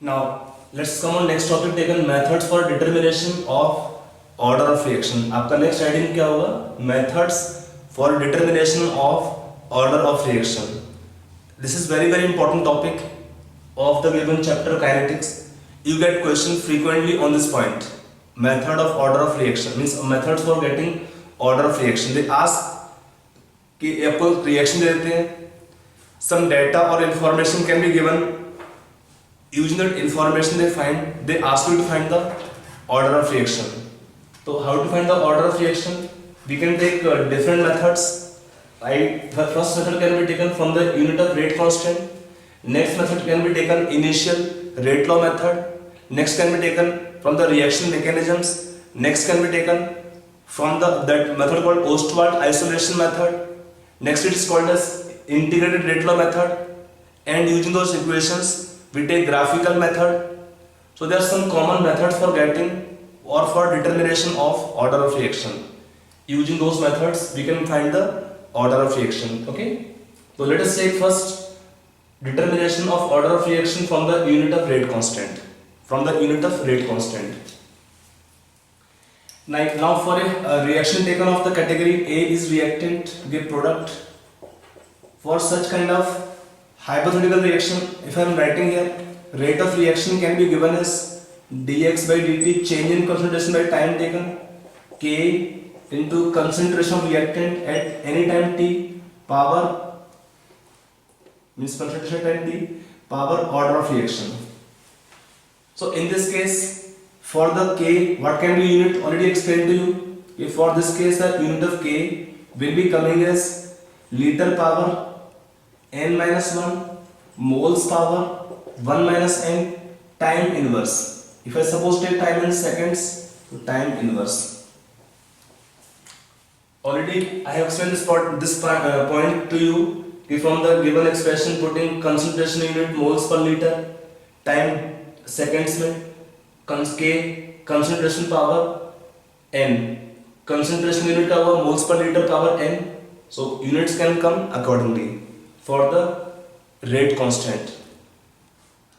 Now let's come on next topic taken methods for determination of order of reaction. आपका next heading क्या होगा? Methods for determination of order of reaction. This is very important topic of the given chapter kinetics. You get question frequently on this point. Method of order of reaction means methods for getting order of reaction. They ask कि आपको reaction दे देते हैं. Some data or information can be given. Using that information they ask you to find the order of reaction. So how to find the order of reaction? We can take different methods. Right? The first method can be taken from the unit of rate constant. Next method can be taken initial rate law method. Next can be taken from the reaction mechanisms. Next can be taken from that method called Ostwald isolation method. Next it is called as integrated rate law method. And using those equations we take graphical method. So there are some common methods for getting or for determination of order of reaction. Using those methods we can find the order of reaction. Okay. So let us take first determination of order of reaction from the unit of rate constant. From the unit of rate constant. Now for a reaction taken of the category A is reactant give product. For such kind of hypothetical reaction, if I am writing here, rate of reaction can be given as dx by dt, change in concentration by time taken, K into concentration of reactant at any time t, power means concentration time t, power order of reaction. So in this case, for the K, what can be unit? Already explained to you. If for this case the unit of K will be coming as liter power n minus 1 moles power 1 minus n time inverse. If I suppose take time in seconds, so time inverse. Already I have explained this point to you. If from the given expression putting concentration unit moles per liter, time seconds में K concentration power n, concentration unit का हुआ moles per liter power n. So units can come accordingly for the rate constant.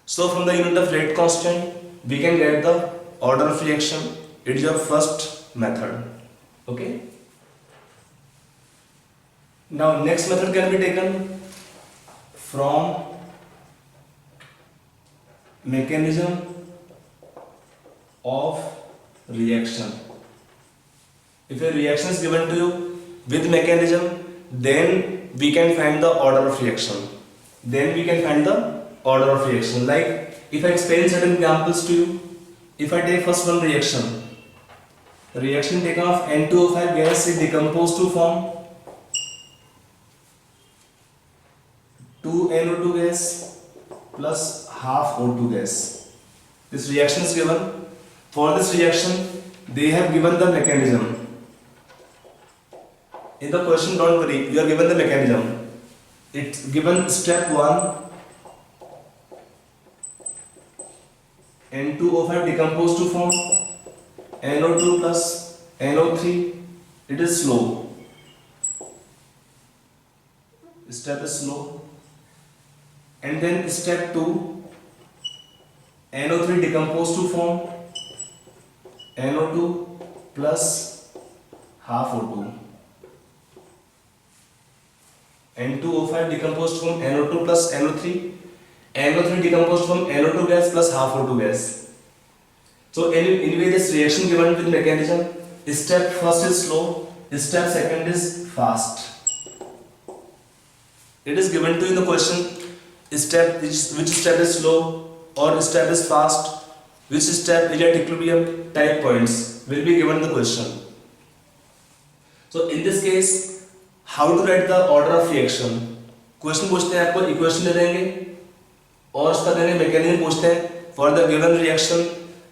So from the unit of rate constant we can get the order of reaction. It is your first method. Okay. Now next method can be taken from mechanism of reaction. If a reaction is given to you with mechanism, then we can find the order of reaction. Like if I explain certain examples to you, if I take first one reaction taken of N2O5 gas is decomposed to form 2NO2 gas plus half O2 gas. This reaction is given. For this reaction, they have given the mechanism. In the question, don't worry, you are given the mechanism. It's given step 1, N2O5 decomposed to form NO2 plus NO3. It is slow. Step is slow. And then step 2, NO3 decomposed to form NO2 plus half O2. N2O5 decomposed from NO2 plus NO3. NO3 decomposed from NO2 gas plus half O2 gas. So anyway this reaction given with mechanism, step first is slow, step second is fast. It is given to you in the question, which step is slow or step is fast, which step is at equilibrium, type points will be given in the question. So in this case, how to write the order of reaction? Question पूछते हैं आपको, equation दे देंगे और उसका देंगे mechanism पूछते हैं. For the given reaction,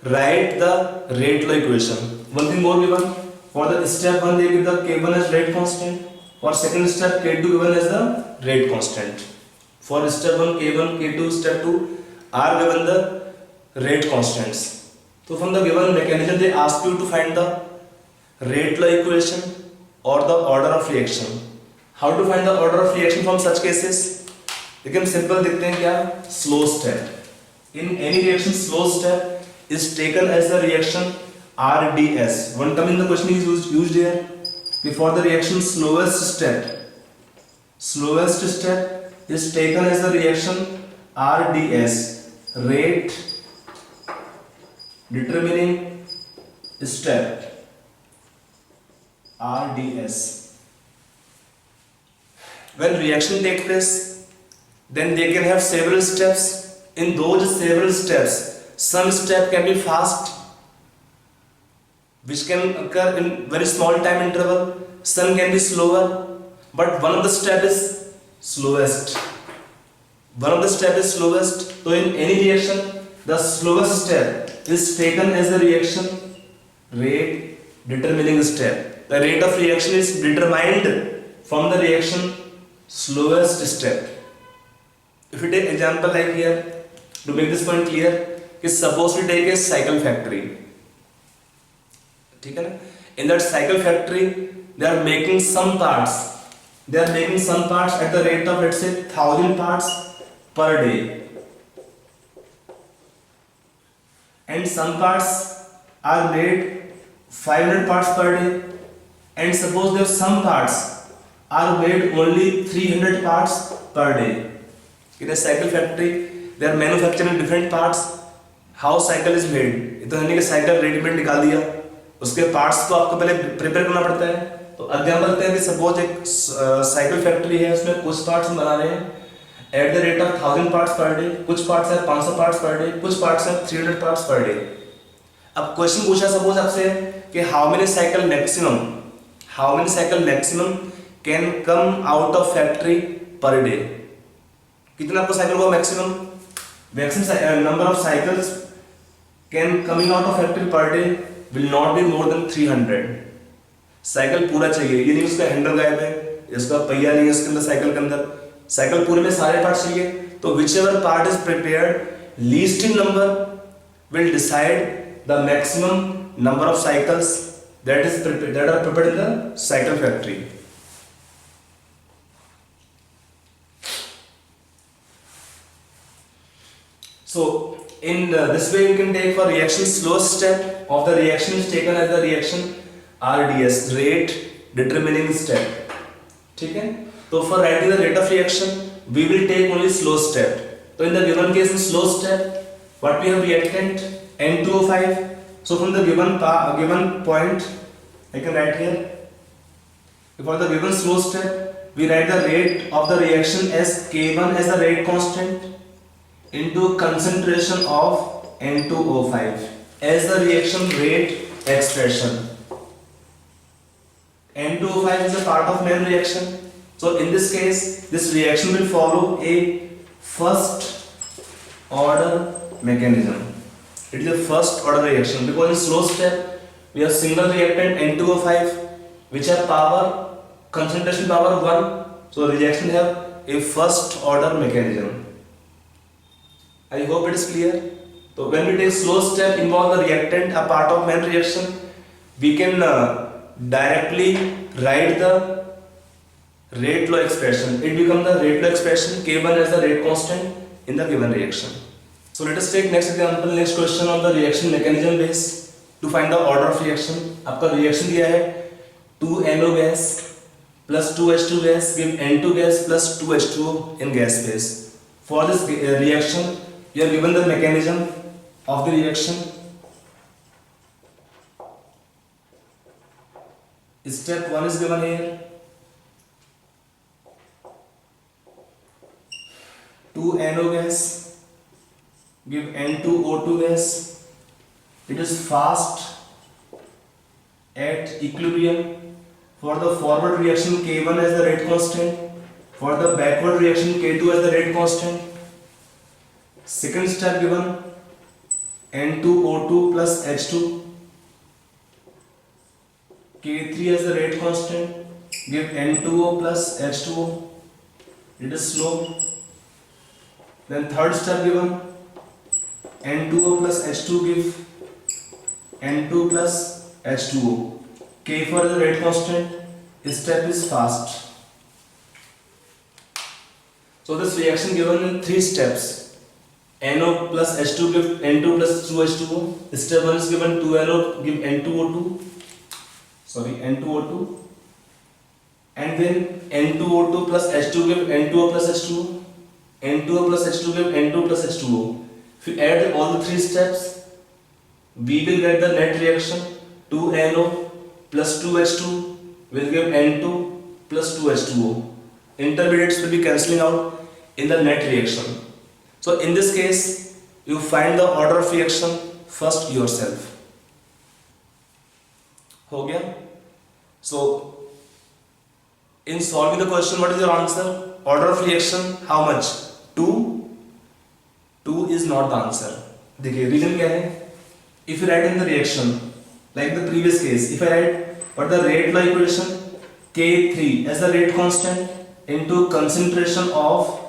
write the rate law equation. One thing more given. For the step 1 they give the K1 as rate constant. For second step K2 given as the rate constant. For step 1 K1, K2, step 2 are given the rate constants. So from the given mechanism they ask you to find the rate law equation or the order of reaction. How to find the order of reaction from such cases? एकदम simple देखते हैं क्या, slow step. In any reaction, slow step is taken as the reaction RDS. One term in the question is used here. Before the reaction, slowest step is taken as the reaction RDS, rate determining step, RDS. When reaction takes place, then they can have several steps. In those several steps, some step can be fast, which can occur in very small time interval. Some can be slower, but one of the step is slowest. So in any reaction, the slowest step is taken as the reaction rate determining step. The rate of reaction is determined from the reaction slowest step. If we take example like here, to make this point clear, is suppose we take a cycle factory. In that cycle factory, they are making some parts. At the rate of, let's say, 1000 parts per day. And some parts are made 500 parts per day. And suppose there some parts are made only 300 parts per day. In a cycle factory, they are manufacturing different parts. How cycle is made? इतना नहीं कि cycle readymade निकाल दिया, उसके parts को आपको पहले prepare करना पड़ता है. तो एग्जांपल लेते हैं कि सपोज एक साइकिल फैक्ट्री है, उसमें कुछ पार्ट्स बना रहे हैं at the rate of 1000 parts per day, कुछ पार्ट्स है 500 पार्ट्स पर डे, कुछ पार्ट्स है 300 पार्ट्स पर डे. अब क्वेश्चन पूछा सपोज आपसे कि how many cycle maximum can come out of factory per day. कितना आपको साइकिल हुआ maximum number of cycles can coming out of factory per day will not be more than 300. Cycle पूरा चाहिए, ये नहीं उसका हैंडल गायब है, इसका पहिया नहीं है उसके अंदर, साइकिल के अंदर साइकिल पूरे में सारे पार्ट चाहिए. तो whichever part is prepared least in number will decide the maximum number of cycles that are prepared in the cycle factory. So in this way we can take for reaction slowest step of the reaction is taken as the reaction RDS, rate determining step. ठीक है. तो for writing the rate of reaction we will take only slow step. So in the given case in slow step what we have reactant N2O5. So from the given point I can write here, for the given slow step we write the rate of the reaction as K1 as the rate constant into concentration of N2O5 as the reaction rate expression. N2O5 is a part of main reaction. So in this case, this reaction will follow a first order mechanism. It is a first order reaction because in slow step we have single reactant N2O5 which have power concentration power 1. So reaction have a first order mechanism. I hope it is clear. So when we take slow step involve the reactant a part of main reaction, we can directly write the rate law expression. It becomes the rate law expression K1 as the rate constant in the given reaction. So let us take next example, next question on the reaction mechanism base to find the order of reaction. आपका reaction दिया है 2NO gas plus 2H2 gas give N2 gas plus 2H2O in gas phase. For this reaction you are given the mechanism of the reaction. Step 1 is given here. 2NO gas give N2O2 gas. It is fast at equilibrium. For the forward reaction K1 as the rate constant, for the backward reaction K2 as the rate constant. Second step given N2O2 plus H2, K3 as the rate constant, give N2O plus H2O. It is slow. Then third step given N2O plus H2 give N2 plus H2O. K4 is the rate constant. Step is fast. So this reaction given in 3 steps. NO plus H2 give N2 plus 2H2O. Step 1 is given 2NO give N2O2. Sorry, N2O2. And then N2O2 plus H2 give N2O plus H2O. N2O plus H2 give N2 plus H2O. If you add all the three steps, we will get the net reaction. 2NO plus 2H2 will give N2 plus 2H2O. Intermediates will be cancelling out in the net reaction. So in this case, you find the order of reaction first yourself. हो गया? So in solving the question, what is your answer? Order of reaction, how much? 2. 2 is not the answer. देखिए reason क्या है? If you write in the reaction, like the previous case, if I write what the rate law equation, K3 as the rate constant into concentration of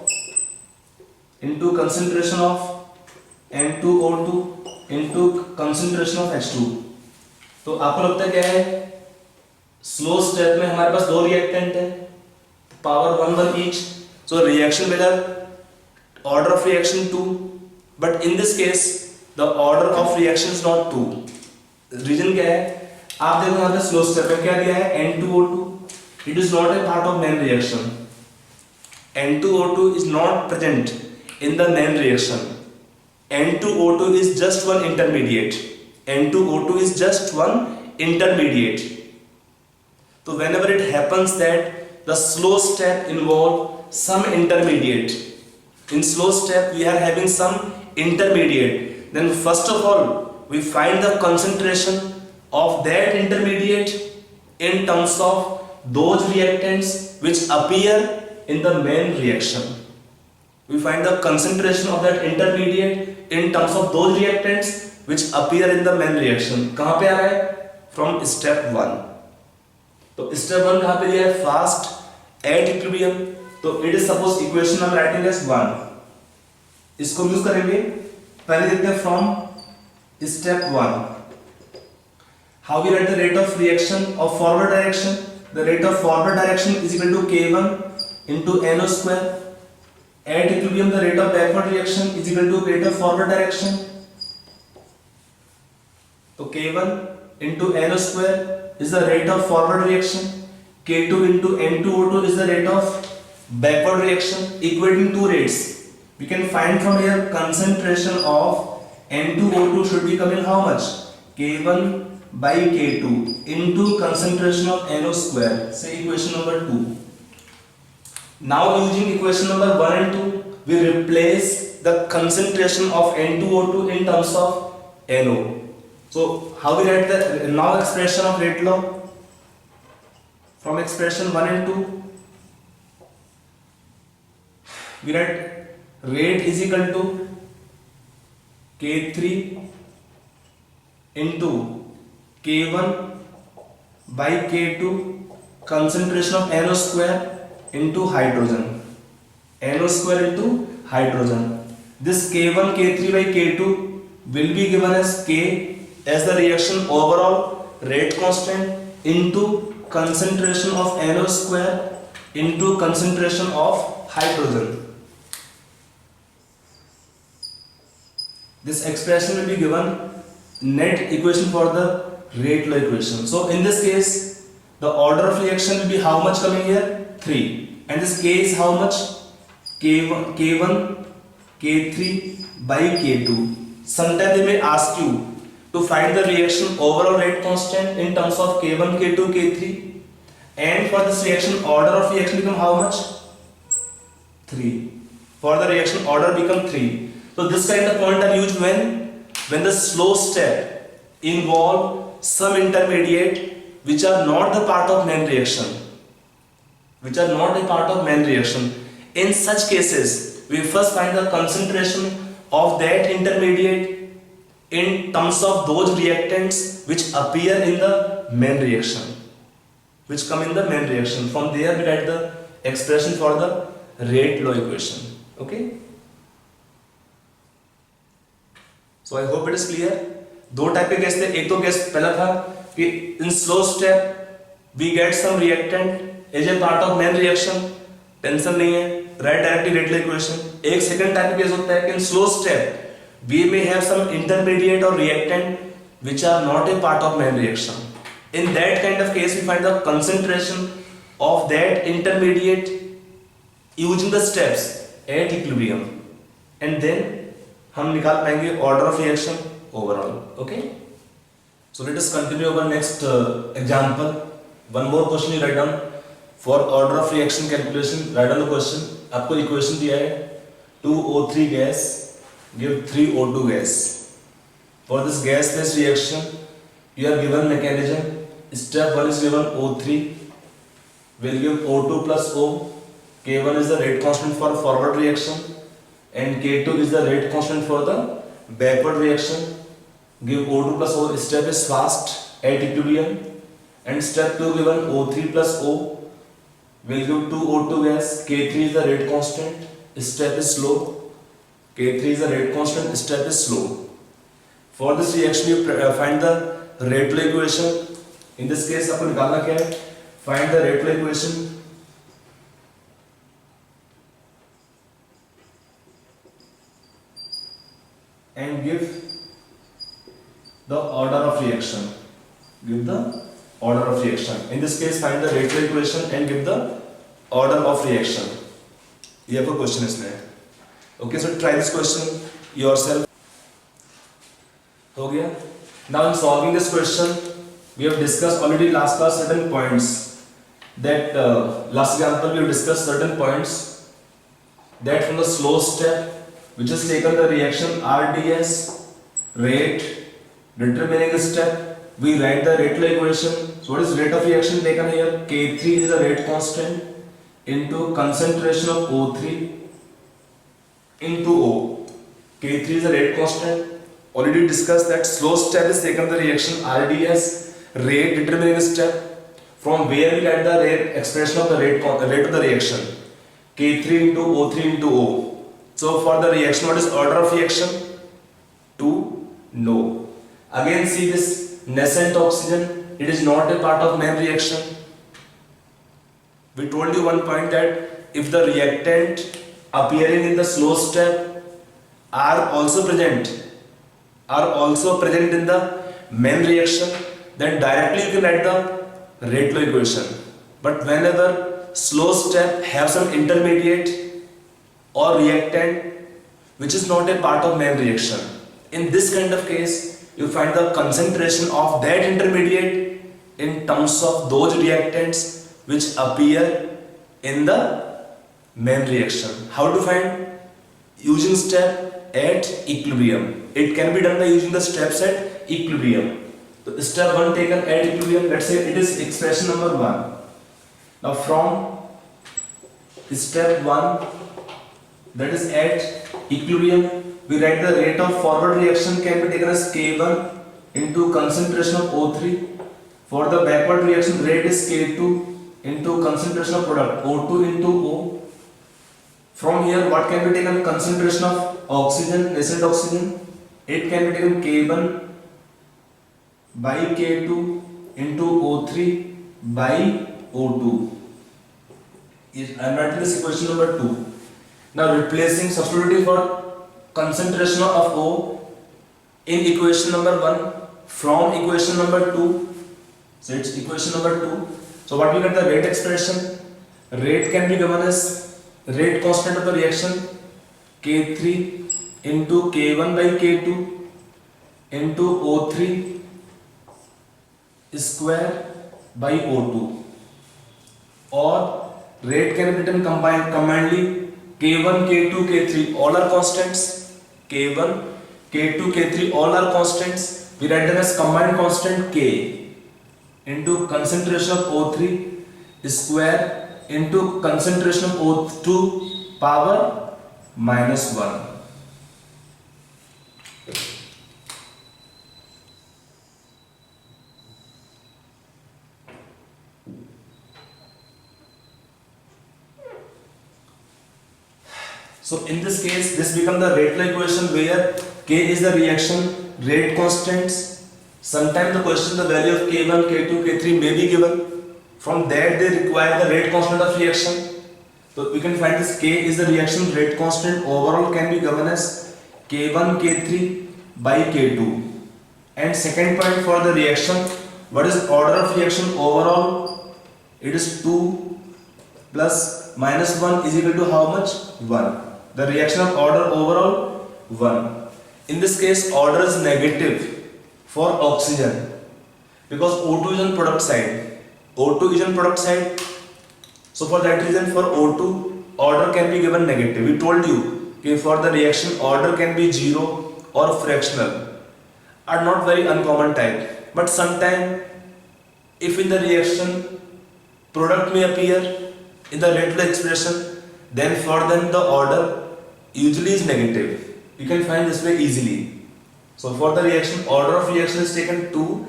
N2O2 into concentration of H2. तो आपको लगता है क्या है? Slow step में हमारे पास दो reactant है, power 1 each, so reaction will have order of reaction 2, but in this case the order of reaction is not 2. Reason क्या है? आप देखो यहाँ पे स्लो स्टेप में क्या दिया है? N2O2. It is not a part of main reaction. N2O2 is not present in the main reaction. N2O2 is just one intermediate. N2O2 is just one intermediate. So whenever it happens that the slow step involve some intermediate, in slow step we are having some intermediate, then first of all we find the concentration of that intermediate in terms of those reactants which appear in the main reaction. We find the concentration of that intermediate in terms of those reactants which appear in the main reaction. कहाँ पे आ रहा है? From step 1. तो step 1 कहाँ पे दिया है? Fast at equilibrium. तो it is suppose equation हम writing as 1. इसको यूज करेंगे. पहले देखते हैं from step 1. How we write the rate of reaction of forward direction? The rate of forward direction is equal to K1 into NO square. At equilibrium, the rate of backward reaction is equal to rate of forward direction. So K1 into NO square is the rate of forward reaction. K2 into N2O2 is the rate of backward reaction. Equating two rates, we can find from here concentration of N2O2 should be coming how much? K1 by K2 into concentration of NO square. Say equation number 2. Now using equation number 1 and 2, we replace the concentration of N2O2 in terms of NO. So how we write the now expression of rate law? From expression 1 and 2, we write rate is equal to K3 into K1 by K2 concentration of NO square into hydrogen. NO square into hydrogen. This K1 K3 by K2 will be given as K as the reaction overall rate constant into concentration of NO square into concentration of hydrogen. This expression will be given net equation for the rate law equation. So in this case, the order of reaction will be how much coming here? 3. And this K is how much? K1, K3 by K2. Sometimes they may ask you to find the reaction overall rate constant in terms of K1, K2, K3. And for this reaction, order of reaction become how much? 3. For the reaction order become 3. So this kind of point are used when the slow step involve some intermediate which are not the part of main reaction. In such cases, we first find the concentration of that intermediate in terms of those reactants which appear in the main reaction, which come in the main reaction. From there we write the expression for the rate law equation. Okay? So I hope it is clear. दो type के case थे. एक तो case पहला था कि in slow step we get some reactant as a part of main reaction. Tension नहीं है. Right directly rate equation. एक सेकंड टाइप केस होता है कि in slow step we may have some intermediate और reactant which are not a part of main reaction. In that kind of case we find the concentration of that intermediate using the steps at equilibrium, and then हम निकाल पाएंगे order of reaction overall. Okay, so let us continue our next example. One more question you write down for order of reaction calculation. Write down the question. आपको equation दिया है 2O3 gas give 3O2 gas. For this gas-phase reaction, you are given mechanism. Step 1 is given O3 will give O2 plus O. K1 is the rate constant for forward reaction, and K2 is the rate constant for the backward reaction. Give O2 plus O. Step is fast at equilibrium, and step 2 given O3 plus O will give 2O2 gas. K3 is the rate constant. Step is slow. K3 is the rate constant. Step is slow. For this reaction you find the rate law equation. In this case आपको निकालना क्या है? Find the rate law equation. And give the order of reaction. Give the order of reaction. In this case find the rate law equation and give the order of reaction. ये आपका question है इसमें. Okay, so try this question yourself. हो गया. Now in solving this question we have discussed already last class certain points that last example we have discussed certain points that from the slow step which is taken the reaction RDS rate determining step we write the rate law equation. So what is rate of reaction taken here? K3 is the rate constant into concentration of O3 into O. K3 is the rate constant. Already discussed that slow step is taken the reaction RDS rate determining step from where we get the rate expression of the rate of the reaction K3 into O3 into O. So for the reaction what is order of reaction? To know. Again see this nascent oxygen, it is not a part of main reaction. We told you one point that if the reactant appearing in the slow step are also present in the main reaction, then directly you can write the rate law equation. But whenever slow step have some intermediate or reactant which is not a part of main reaction, in this kind of case you find the concentration of that intermediate in terms of those reactants which appear in the main reaction. How to find? Using step at equilibrium. It can be done by using the steps at equilibrium. So step 1 taken at equilibrium, let's say it is expression number 1. Now from step 1 that is at equilibrium we write the rate of forward reaction can be taken as K1 into concentration of O3. For the backward reaction rate is K2 into concentration of product O2 into O. From here what can be taken? Concentration of oxygen, nascent oxygen. It can be taken K1 by K2 into O3 by O2. I am writing this equation number 2. Now replacing, substituting for concentration of O in equation number 1 from equation number 2. So it's equation number 2. So what we get the rate expression? Rate can be given as rate constant of the reaction K3 into K1 by K2 into O3 square by O2, or rate can be written combinedly K1, K2, K3 all are constants. K1, K2, K3 all are constants. We write them as combined constant K into concentration of O3 square into concentration of O2 power minus 1. So in this case, this becomes the rate law equation where K is the reaction rate constants. Sometimes the question the value of K1, K2, K3 may be given. From that they require the rate constant of reaction. So we can find this K is the reaction rate constant. Overall can be given as K1 K3 by K2. And second point for the reaction, what is order of reaction overall? It is 2 plus minus 1 is equal to how much? 1. The reaction of order overall 1. In this case, order is negative for oxygen because O2 is on product side. O2 is on product side. So for that reason, for O2, order can be given negative. We told you okay, for the reaction, order can be 0 or fractional. Are not very uncommon type. But sometimes, if in the reaction, product may appear in the rate law expression, then for them the order usually is negative. You can find this way easily. So for the reaction, order of reaction is taken 2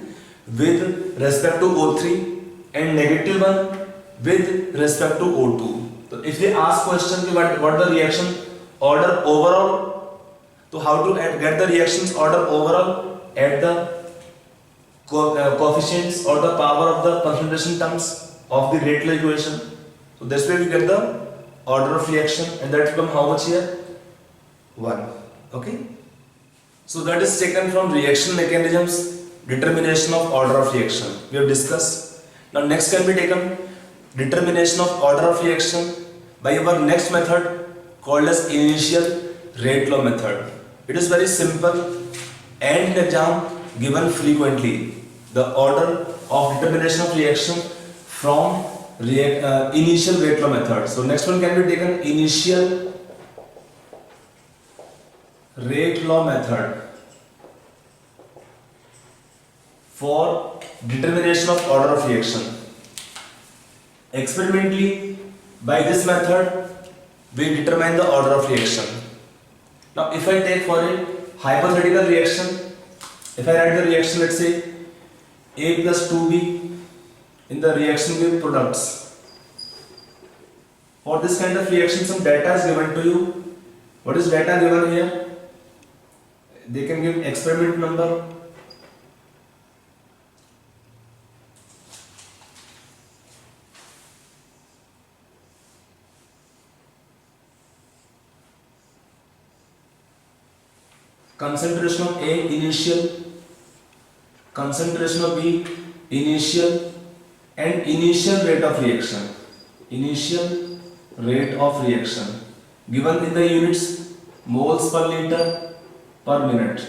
with respect to O3 and negative 1 with respect to O2. So if they ask question what the reaction order overall, so how to get the reactions order overall? Add the coefficients or the power of the concentration terms of the rate law equation. So this way we get the order of reaction, and that will become how much here? 1. Okay. So that is taken from reaction mechanisms, determination of order of reaction. We have discussed. Now next can be taken determination of order of reaction by our next method called as initial rate law method. It is very simple and in exam given frequently. The order of determination of reaction from initial rate law method. So next one can be taken initial rate law method for determination of order of reaction. Experimentally, by this method, we determine the order of reaction. Now, if I take for a hypothetical reaction, if I write the reaction, let's say A plus 2B in the reaction with products. For this kind of reaction, some data is given to you. What is data given here? They can give experiment number, concentration of A initial, concentration of B initial, and initial rate of reaction. Initial rate of reaction given in the units moles per liter per minute.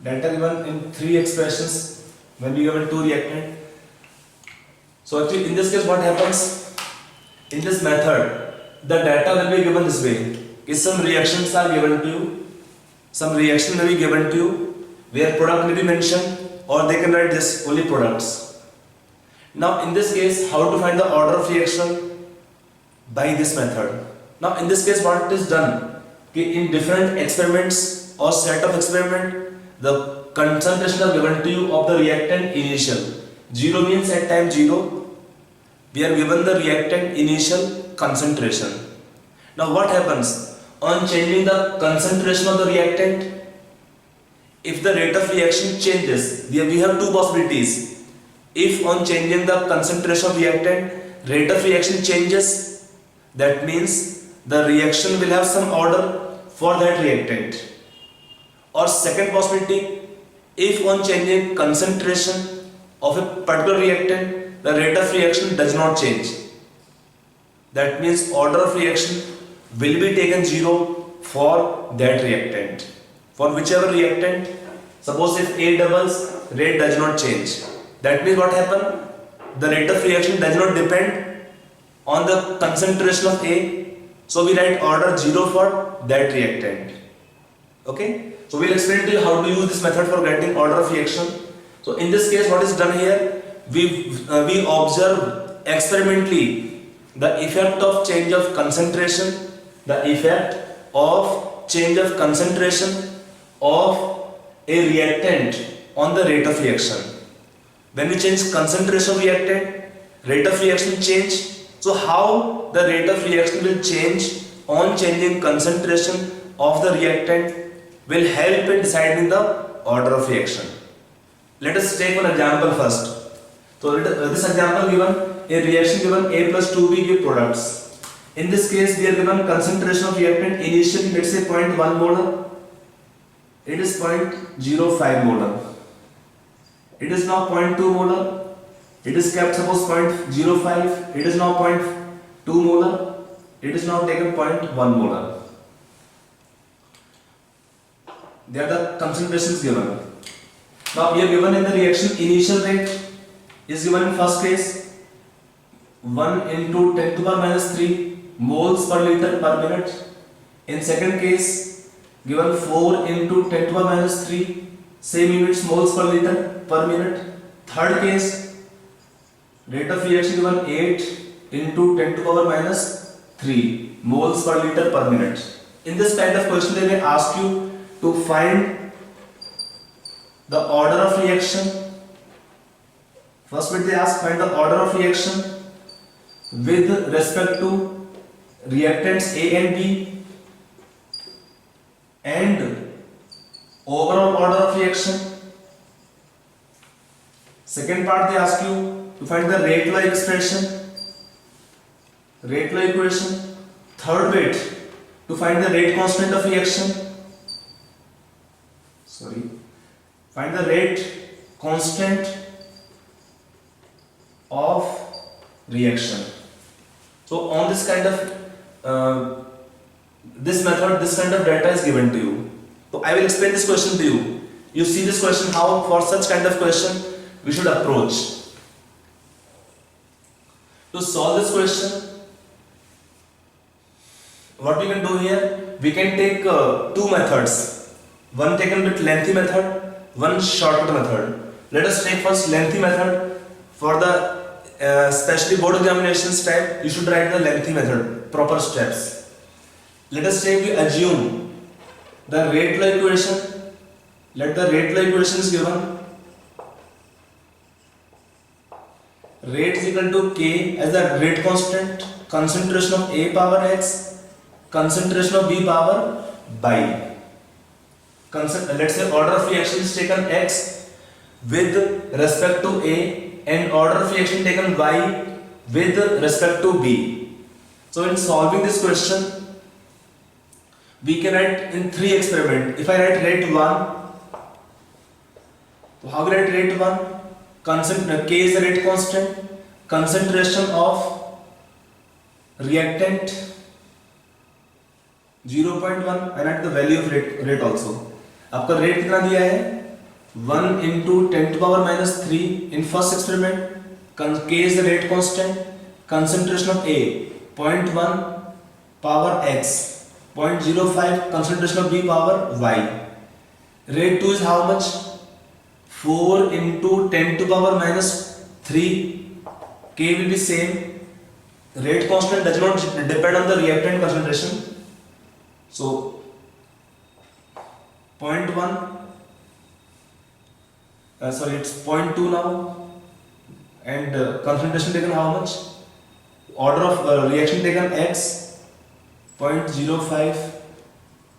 Data given in 3 expressions when we given 2 reactant. So actually in this case what happens? In this method, the data will be given this way. Is some reactions are given to you, some reaction may be given to you where product may be mentioned, or they can write this only products. Now in this case, how to find the order of reaction? By this method. Now in this case what is done? In different experiments or set of experiment, the concentration are given to you of the reactant initial. 0 means at time 0, we are given the reactant initial concentration. Now what happens? On changing the concentration of the reactant, if the rate of reaction changes, we have 2 possibilities. If on changing the concentration of reactant, rate of reaction changes, that means the reaction will have some order for that reactant. Or second possibility, if on changing concentration of a particular reactant, the rate of reaction does not change. That means order of reaction will be taken 0 for that reactant. For whichever reactant, suppose if A doubles, rate does not change. That means what happened? The rate of reaction does not depend on the concentration of A. So we write order 0 for that reactant. Okay? So we'll explain to you how to use this method for getting order of reaction. So in this case, what is done here? We observe experimentally the effect of change of concentration, the effect of change of concentration of a reactant on the rate of reaction. When we change concentration of reactant, rate of reaction change. So how the rate of reaction will change on changing concentration of the reactant will help in deciding the order of reaction. Let us take one example first. So this example given, a reaction given A plus 2B give products. In this case we are given concentration of reactant initially, let's say 0.1 molar. It is 0.05 molar. It is now 0.2 molar. It is kept suppose 0.05. It is now 0.2 molar. It is now taken 0.1 molar. They are the concentrations given. Now we are given in the reaction initial rate is given in first case 1 into 10 to the power minus 3 moles per liter per minute. In second case given 4 into 10 to the power minus 3 same units moles per liter per minute. Third case rate of reaction given 8 into 10 to the power minus 3 moles per liter per minute. In this kind of question they may ask you to find the order of reaction. First bit they ask find the order of reaction with respect to reactants A and B and overall order of reaction. Second part they ask you to find the rate law expression, rate law equation. Third bit to find the rate constant of reaction. Find the rate constant of reaction. So on this kind of this method, this kind of data is given to you. So I will explain this question to you. You see this question, how for such kind of question we should approach. To solve this question, what we can do here, we can take two methods. One taken with lengthy method, one shortcut method. Let us take first lengthy method. For the especially board examinations type, you should write the lengthy method, proper steps. Let us say we assume the rate law equation. Let the rate law equation is given. Rate is equal to K as the rate constant, concentration of A power X, concentration of B power by. Let's say order of reaction is taken X with respect to A and order of reaction taken Y with respect to B. So in solving this question, we can write in three experiments. If I write rate 1, so how will I write rate 1? K is the rate constant, concentration of reactant 0.1 and at the value of rate also. आपका rate कितना दिया है 1 into 10 to power minus 3 in first experiment. K is the rate constant, concentration of A 0.1 power X, 0.05 concentration of B power Y. Rate 2 is how much? 4 into 10 to power minus 3. K will be same. Rate constant does not depend on the reactant concentration. So 0.1 it's 0.2 now, and concentration taken how much? Order of reaction taken X, 0.05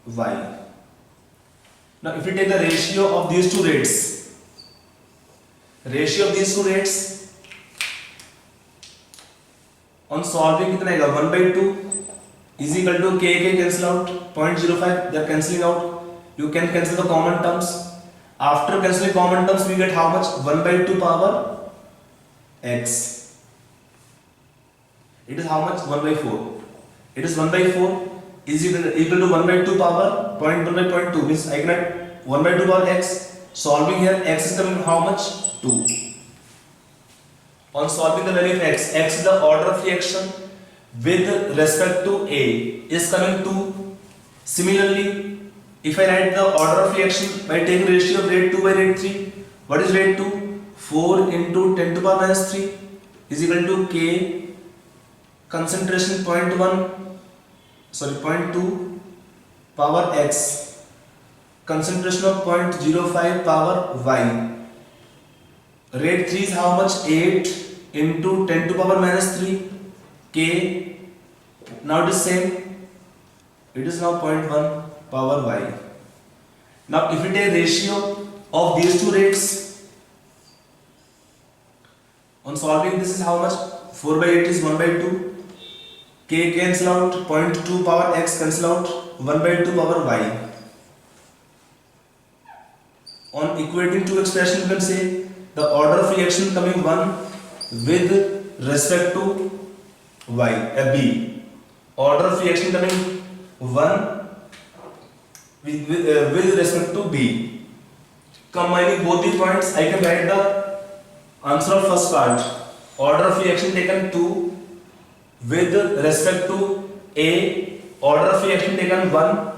Y. Now if we take the ratio of these two rates, on solving कितना आएगा 1/2 is equal to K cancel out, 0.05 they are cancelling out. You can cancel the common terms. After cancelling common terms, we get how much? 1/2 power X. It is how much? 1/4. It is 1/4 is equal to 1/2 power 0.1/0.2 means I can write 1/2 power X. Solving here, X is coming how much? 2. On solving the value of X is the order of reaction with respect to A is coming 2. Similarly, if I write the order of reaction by taking ratio of rate 2 by rate 3, what is rate 2? 4 into 10 to the power minus 3 is equal to K concentration 0.2 power X, concentration of 0.05 power Y. Rate 3 is how much? 8 into 10 to the power minus 3 K. Now it is same. It is now 0.1 power y. Now if we take ratio of these two rates, on solving this is how much? 4 by 8 is 1 by 2, k cancel out, 0.2 power x cancel out, 1 by 2 power y. On equating two expression, you can say the order of reaction coming 1 with respect to y, b. Order of reaction coming 1 with respect to b. Combining both the points, I can write the answer of first part. Order of reaction taken 2 with respect to a. Order of reaction taken 1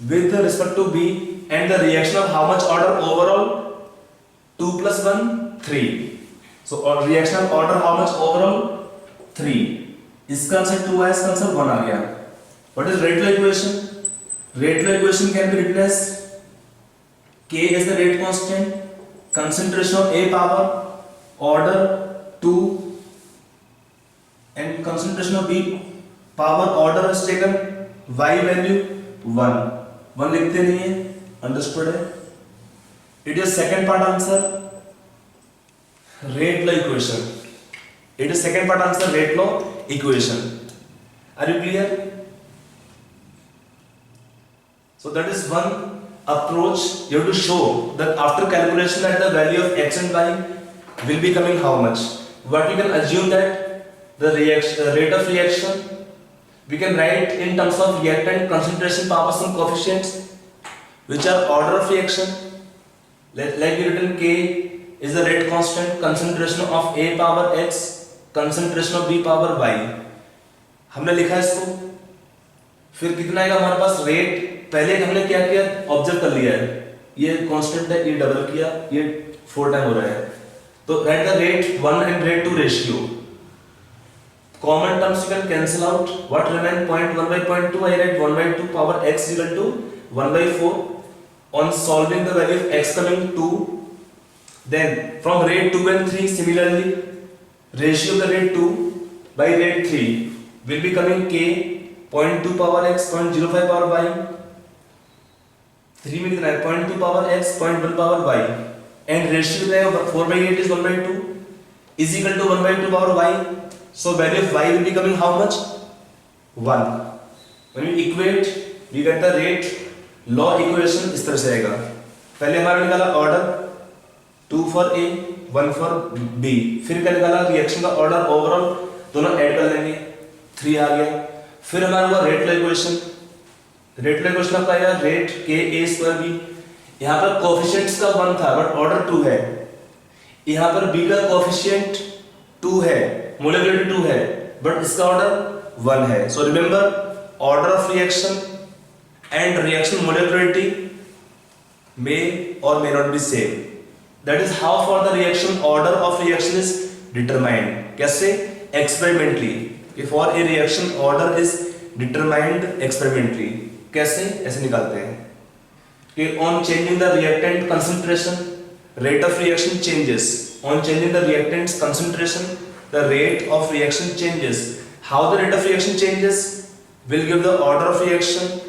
with respect to b, and the reaction of how much order overall? 2 plus 1 3. So reaction of order how much overall? 3. इसका answer 2 है, इसका answer 1 आ गया. What is rate law equation? Rate law equation can be written as K is the rate constant, concentration of A power, order 2, and concentration of B power order is taken Y value 1. 1 लिखते नहीं है, understood है? It is second part answer. Rate law equation. It is second part answer, rate law equation. Are you clear? So that is one approach. You have to show that after calculation that the value of x and y will be coming how much. What we can assume that the rate of reaction we can write in terms of reactant concentration, power, some coefficients which are order of reaction. Like we written K is the rate constant, concentration of A power x, concentration of B power y. हमने लिखा इसको. फिर कितना आएगा हमारे पास rate? पहले हमने क्या किया? ऑब्जर्व कर लिया है, ये कांस्टेंट है, ये डबल किया, ये 4 टाइम हो रहा है. तो right the rate 1 and rate 2 ratio. Common terms you can cancel out. What remain? 0.1 by 0.2. I write 1 by 2 power x equal to 1 by 4. On solving the value of x coming 2, then from rate 2 and 3 similarly, ratio of the rate 2 by rate 3 will be coming k 0.2 power x, 0.05 power y. 3 में कितना है? 0.2 power x, 0.1 power y. And ratio है 4 by 8 is 1 by 2 is equal to 1 by 2 power y. So value of y will be coming how much? 1. When we equate, we get the rate law equation इस तरह से आएगा. पहले हमारा निकाला order 2 for A, 1 for B. फिर क्या निकाला? रिएक्शन का ऑर्डर ओवरऑल दोनों ऐड कर लेंगे, 3 आ गया. फिर हमारा हुआ rate law equation. Rate law equation आपका आया rate K A square B. यहाँ पर कोएफिशिएंट्स का 1 था बट ऑर्डर 2 है. यहाँ पर B का कोएफिशिएंट 2 है, मोलेक्युलरिटी 2 है, बट इसका ऑर्डर 1 है. So remember order of reaction and reaction molecularity may or may not be same. That is how for the reaction order of reaction is determined. कैसे? Experimentally. If for a reaction order is determined experimentally. कैसे? ऐसे निकालते हैं कि on changing the reactant concentration, rate of reaction changes. On changing the reactant's concentration, the rate of reaction changes. How the rate of reaction changes will give the order of reaction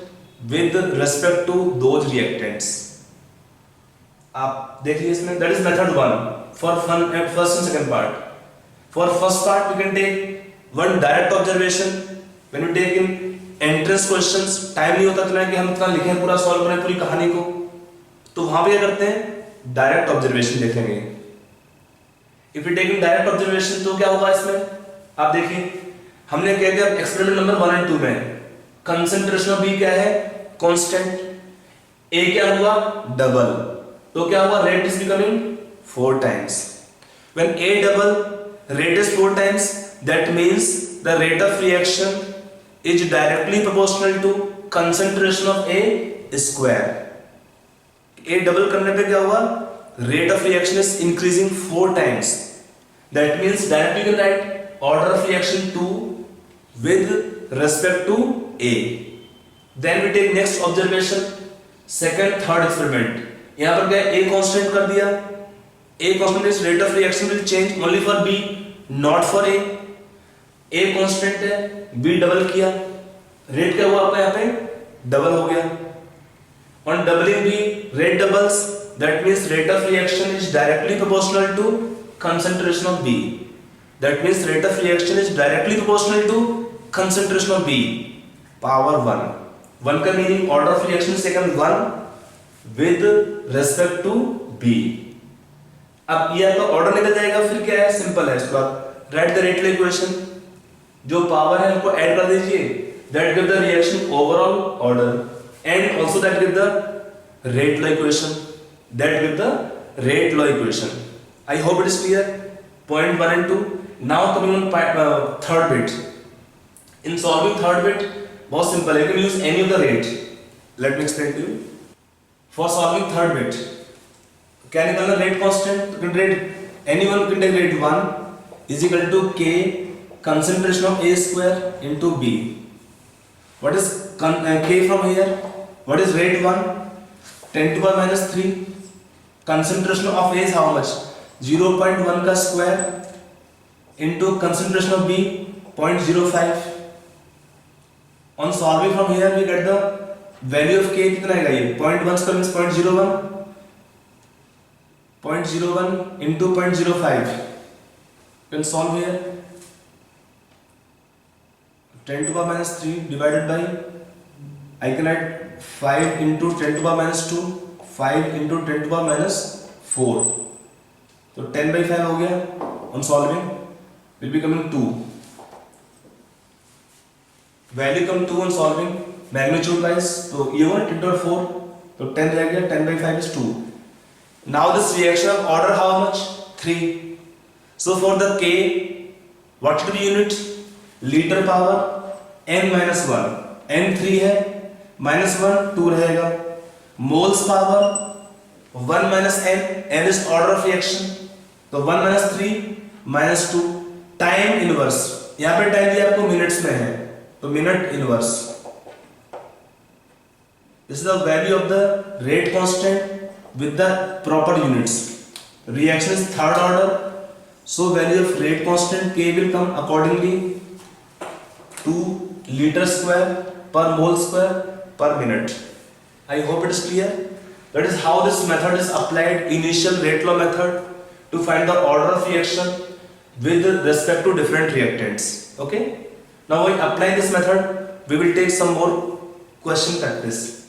with respect to those reactants. आप देखिए इसमें. That is method 1 for first and second part. For first part we can take one direct observation. When we take in entrance questions, time नहीं होता इतना कि हम इतना लिखें, पूरा सॉल्व करें पूरी कहानी को, तो वहां पे क्या करते हैं? डायरेक्ट ऑब्जर्वेशन देखेंगे. If we take in direct observation तो क्या होगा इसमें? आप देखिए, हमने क्या किया एक्सपेरिमेंट नंबर 1 and 2 में कंसंट्रेशन ऑफ बी क्या है? कांस्टेंट. ए क्या हुआ? डबल. तो क्या हुआ? Rate is becoming 4 times. When A double, rate is 4 times. That means the rate of reaction is directly proportional to concentration of A square. A double करने पे क्या हुआ? Rate of reaction is increasing 4 times. That means directly you can write order of reaction 2 with respect to A. Then we take next observation, second, third experiment. यहाँ पर क्या A constant कर दिया. A constant is rate of reaction will change only for B, not for A. A constant है, B double किया, rate क्या हुआ आपका यहाँ पे? डबल हो गया. On doubling B, rate doubles. That means rate of reaction is directly proportional to concentration of B. That means rate of reaction is directly proportional to concentration of B. Power 1. 1 का meaning order of reaction is taken 1 with respect to B. अब ये आपका order निकल जाएगा. फिर क्या है, simple है. इसको आप right the rate law equation. जो पावर है उनको ऐड कर दीजिए. That give the reaction overall order and also that give the rate law equation. That give the rate law equation. I hope it is clear. Point 1 and 2. Now coming on third bit. In solving third bit, बहुत simple. You can use any of the rate. Let me explain to you. For solving third bit, क्या निकालना rate constant? You can rate anyone can take rate 1 is equal to K concentration of A square into B. What is K from here? What is rate 1? 10 to the power minus 3. Concentration of A is how much? 0.1 का square into concentration of B 0.05. On solving from here we get the value of K कितना आएगा ये? 0.1 का means 0.01. 0.01 into 0.05. You can solve here. 10 to the power minus 3 divided by, I can add 5 into 10 to the power minus 2, 5 into 10 to the power minus 4. So 10 by 5 हो गया. On solving will be coming 2. Value come 2 on solving. Magnitude wise, so ये हुआ 10 to the 4. तो 10 रह गया. 10 by 5 is 2. Now this reaction of order how much? 3. So for the K, what should be unit? Liter power n minus 1. n 3 है. Minus 1 2 रहेगा. Moles power 1 minus n. n is order of reaction. तो 1 minus 3 minus 2. Time inverse. यहाँ पे time दिया आपको minutes में है, तो minute inverse. This is the value of the rate constant with the proper units. Reaction is third order, so value of rate constant K will come accordingly 2 liter square per mole square per minute. I hope it is clear. That is how this method is applied, initial rate law method, to find the order of reaction with respect to different reactants. Okay. Now when apply this method, we will take some more question practice.